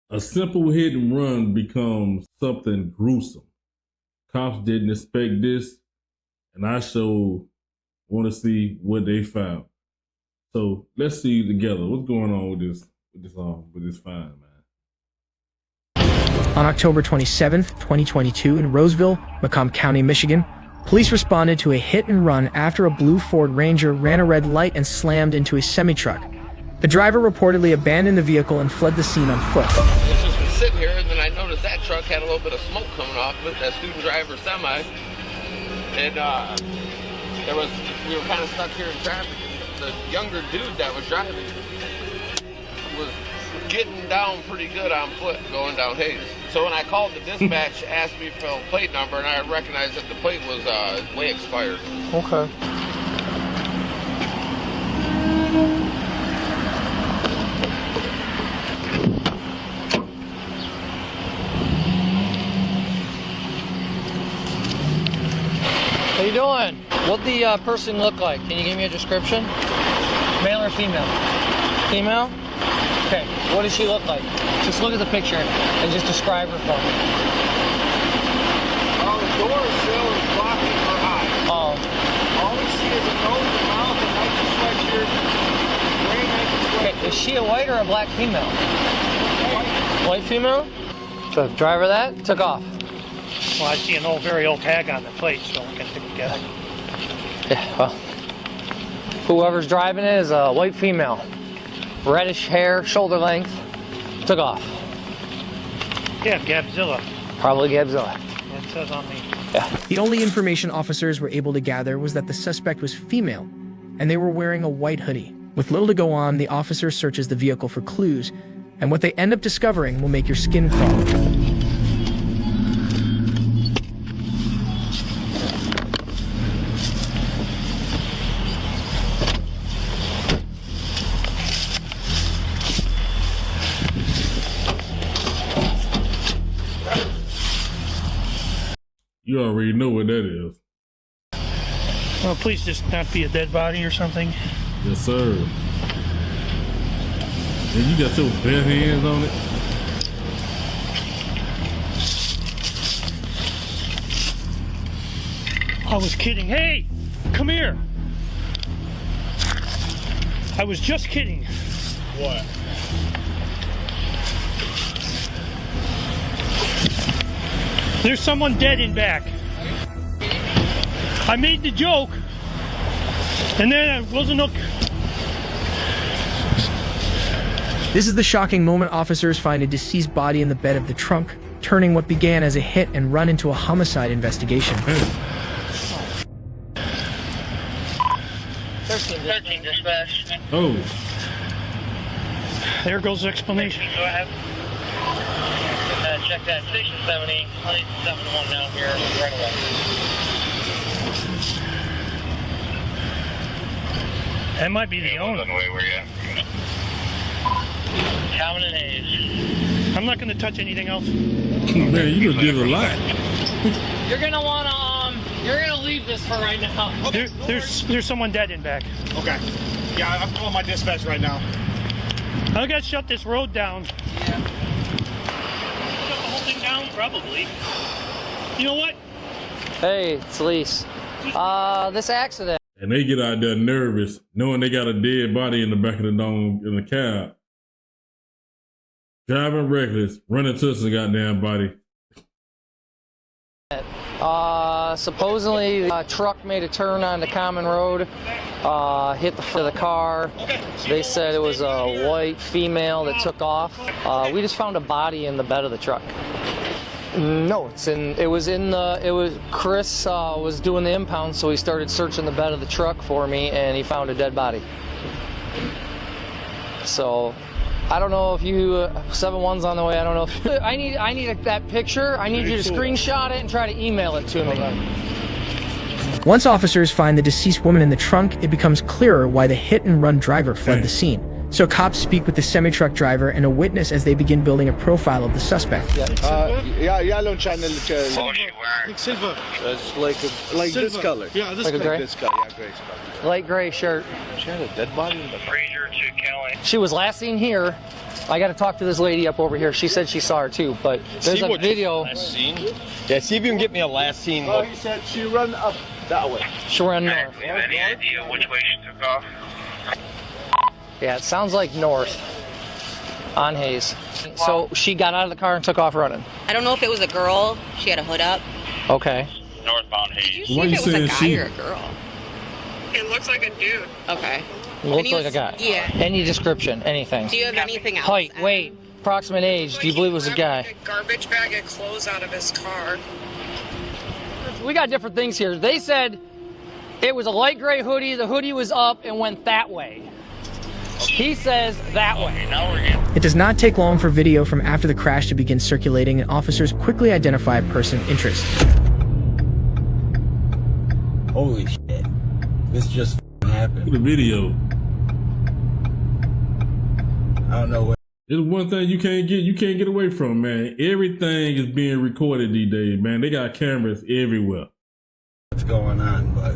A simple hit and run becomes something gruesome. Cops didn't expect this, and I want to see what they found. So let's see together what's going on with this find, man. On October 27th, 2022, in Roseville, Macomb County, Michigan, police responded to a hit and run after a blue Ford Ranger ran a red light and slammed into a semi-truck. The driver reportedly abandoned the vehicle and fled the scene on foot. I was just sitting here, and then I noticed that truck had a little bit of smoke coming off of it, that student driver semi. And we were kind of stuck here in traffic. The younger dude that was driving was getting down pretty good on foot going down Hayes. So when I called the dispatch, asked me for a plate number, and I recognized that the plate was way expired. Okay. How you doing? What'd the person look like? Can you give me a description? Male or female? Female? Okay. What does she look like? Just look at the picture and just describe her for me. Oh, the door sill is blocking her eye. Oh. All we see is a nose and mouth, a Nike sweatshirt, gray Nike sweatshirt. Okay. Is she a white or a black female? White. White female? So driver that took off. Well, I see an very old tag on the plate, so we can get it. Yeah, well, whoever's driving it is a white female. Reddish hair, shoulder length, took off. Yeah, Gabzilla. Probably Gabzilla. It says on me. Yeah. The only information officers were able to gather was that the suspect was female, and they were wearing a white hoodie. With little to go on, the officer searches the vehicle for clues, and what they end up discovering will make your skin crawl. You already know what that is. Well, please just not be a dead body or something. Yes, sir. And you got your bare hands on it. I was kidding. Hey, come here. I was just kidding. What? There's someone dead in back. I made the joke, and then I wasn't okay. This is the shocking moment officers find a deceased body in the bed of the trunk, turning what began as a hit and run into a homicide investigation. 13 dispatch. Oh. There goes the explanation. Go ahead. Check that station 70, 71 down here right away. That might be the owner. Calvin and Hayes. I'm not going to touch anything else. Man, you done did a lot. You're gonna wanna you're gonna leave this for right now. Okay. There's someone dead in back. Okay. Yeah, I'm calling my dispatch right now. I gotta shut this road down. Yeah. Shut the whole thing down, probably. You know what? Hey, it's Lise. This accident. And they get out there nervous, knowing they got a dead body in the back of the dome in the cab. Driving reckless, running to the goddamn body. Supposedly a truck made a turn on the common road, hit the front of the car. They said it was a white female that took off. We just found a body in the bed of the truck. No, Chris was doing the impound, so he started searching the bed of the truck for me, and he found a dead body. So I don't know if you 7-1's on the way. I don't know if I need that picture. I need you to screenshot it and try to email it to me. Once officers find the deceased woman in the trunk, it becomes clearer why the hit-and-run driver fled the scene. So cops speak with the semi-truck driver and a witness as they begin building a profile of the suspect. Yellow channel. Silver. That's like this color. Yeah, Like a gray? This color, yeah, gray color. Light gray shirt. She had a dead body in the She was last seen here I got to talk to this lady up over here. She said she saw her too, but there's a video. Last scene? Yeah, see if you can get me a last scene Oh, look. he said she run up that way. She ran north. Do you have any idea which way she took off? Yeah, it sounds like north on Hayes. So she got out of the car and took off running. I don't know if it was a girl. She had a hood up. Okay. Northbound Did Hayes. you see Why if you it was a saying guy she? or a girl? It looks like a dude. Okay. Looks And he like a was- guy. Yeah. Any description, anything. Do you have anything else? Height, weight, approximate age. Do you believe it was a guy? A garbage bag of clothes out of his car. We got different things here. They said it was a light gray hoodie. The hoodie was up and went that way. He says that way. Now we're getting. It does not take long for video from after the crash to begin circulating, and officers quickly identify a person of interest. Holy shit. This just happened. The video. I don't know what. It's one thing you can't get away from, man. Everything is being recorded these days, man. They got cameras everywhere. What's going on, but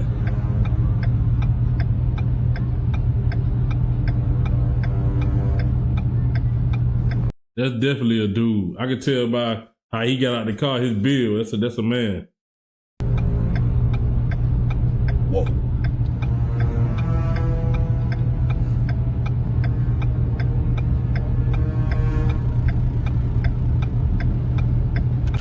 That's definitely a dude. I can tell by how he got out the car, his build. That's a man. whoa.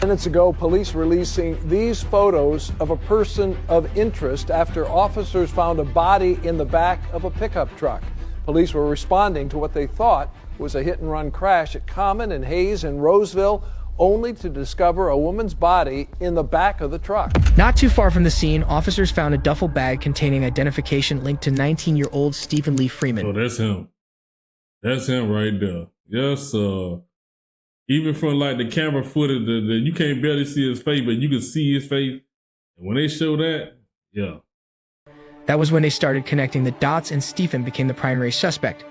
Minutes ago, police releasing these photos of a person of interest after officers found a body in the back of a pickup truck. Police were responding to what they thought was a hit-and-run crash at Common and Hayes in Roseville, only to discover a woman's body in the back of the truck. Not too far from the scene, officers found a duffel bag containing identification linked to 19-year-old Stephen Lee Freeman. Oh, that's him. That's him right there. Yes, even from like the camera footage, you can't barely see his face, but you can see his face. And when they show that, yeah. That was when they started connecting the dots, and Stephen became the primary suspect.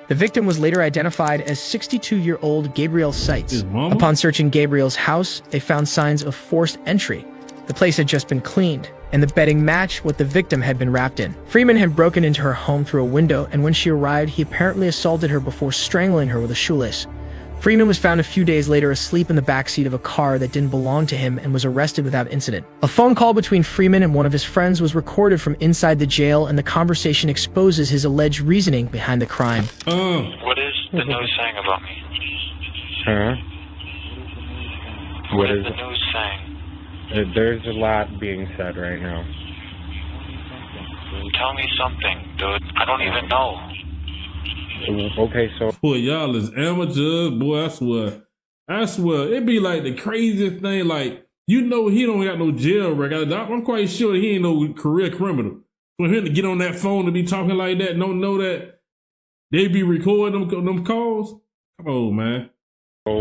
The victim was later identified as 62-year-old Gabriel Seitz. His mama? Upon searching Gabriel's house, they found signs of forced entry. The place had just been cleaned, and the bedding matched what the victim had been wrapped in. Freeman had broken into her home through a window, and when she arrived, he apparently assaulted her before strangling her with a shoelace. Freeman was found a few days later asleep in the backseat of a car that didn't belong to him and was arrested without incident. A phone call between Freeman and one of his friends was recorded from inside the jail, and the conversation exposes his alleged reasoning behind the crime. What is the news saying about me? Huh? What is the news saying? There's a lot being said right now. Tell me something, dude. I don't even know. Okay, so Boy, y'all is amateurs. Boy, I swear. It be like the craziest thing. Like, you know he don't got no jail record. I'm quite sure he ain't no career criminal. For him to get on that phone to be talking like that and don't know that they be recording them calls? Come on, man. So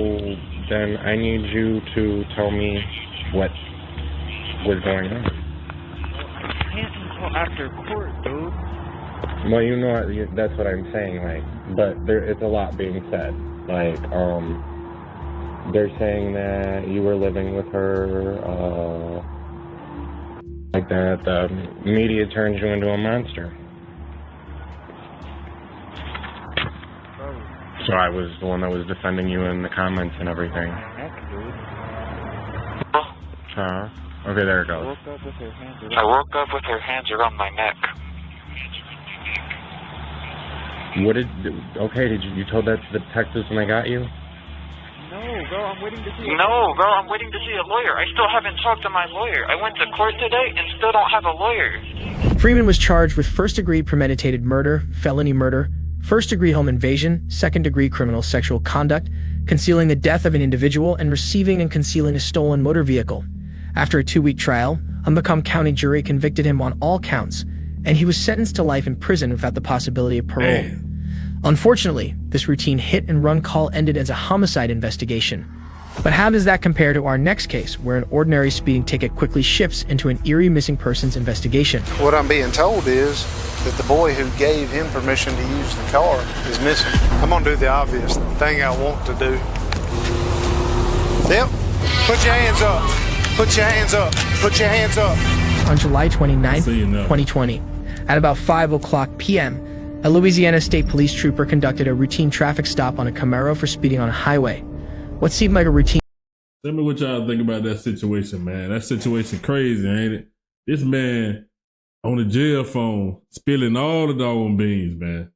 then I need you to tell me what was going on. I can't until after court, dude. Well, you know, that's what I'm saying, like, but it's a lot being said. Like, they're saying that you were living with her, like that the media turned you into a monster. So I was the one that was defending you in the comments and everything. Huh? Okay, there it goes. I woke up with her hands around my neck. Okay, did you told that to the detectives when they got you? No, girl, I'm waiting to see a lawyer. I still haven't talked to my lawyer. I went to court today and still don't have a lawyer. Freeman was charged with first-degree premeditated murder, felony murder, first-degree home invasion, second-degree criminal sexual conduct, concealing the death of an individual, and receiving and concealing a stolen motor vehicle. After a 2-week trial, a Macomb County jury convicted him on all counts, and he was sentenced to life in prison without the possibility of parole. Man. Unfortunately, this routine hit-and-run call ended as a homicide investigation. But how does that compare to our next case, where an ordinary speeding ticket quickly shifts into an eerie missing persons investigation? What I'm being told is that the boy who gave him permission to use the car is missing. I'm gonna do the obvious thing I want to do. Yep. Put your hands up. Put your hands up. Put your hands up. On July 29, So you know. 2020, at about 5 o'clock p.m., A Louisiana State Police trooper conducted a routine traffic stop on a Camaro for speeding on a highway. What seemed like a routine... Tell me what y'all think about that situation, man. That situation crazy, ain't it? This man on the jail phone spilling all the doggone beans, man.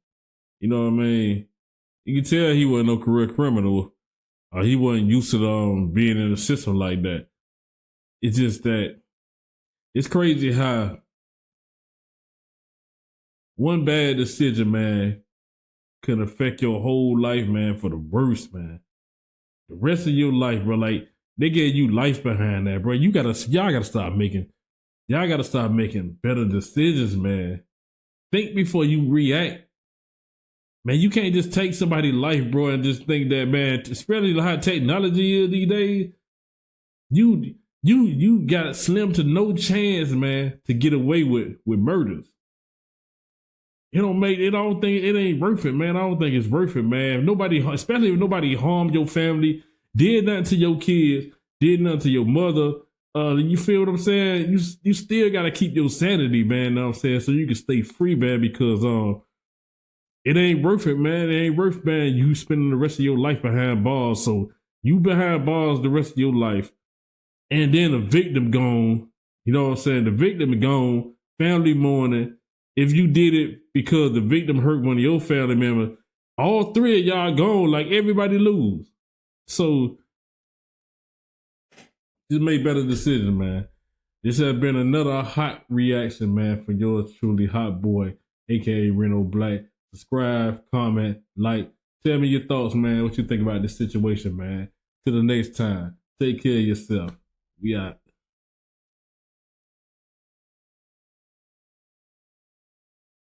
You know what I mean? You can tell he wasn't no career criminal. He wasn't used to being in the system like that. It's just that it's crazy how one bad decision, man, can affect your whole life, man, for the worst, man. The rest of your life, bro, like, they gave you life behind that, bro. Y'all gotta stop making better decisions, man. Think before you react. Man, you can't just take somebody's life, bro, and just think that, man, especially how technology is these days, you got slim to no chance, man, to get away with murders. It ain't worth it, man. I don't think it's worth it, man. Especially if nobody harmed your family, did nothing to your kids, did nothing to your mother. You feel what I'm saying? You still gotta keep your sanity, man. Know what I'm saying? So you can stay free, man, because it ain't worth it, man. It ain't worth, man, you spending the rest of your life behind bars. So you behind bars the rest of your life, and then the victim gone. You know what I'm saying? The victim gone, family mourning. If you did it because the victim hurt one of your family members, all three of y'all gone, like everybody lose. So just make better decisions, man. This has been another hot reaction, man, for yours truly, Hot Boy, aka Reno Black. Subscribe, comment, like. Tell me your thoughts, man. What you think about this situation, man. Till the next time. Take care of yourself. We out.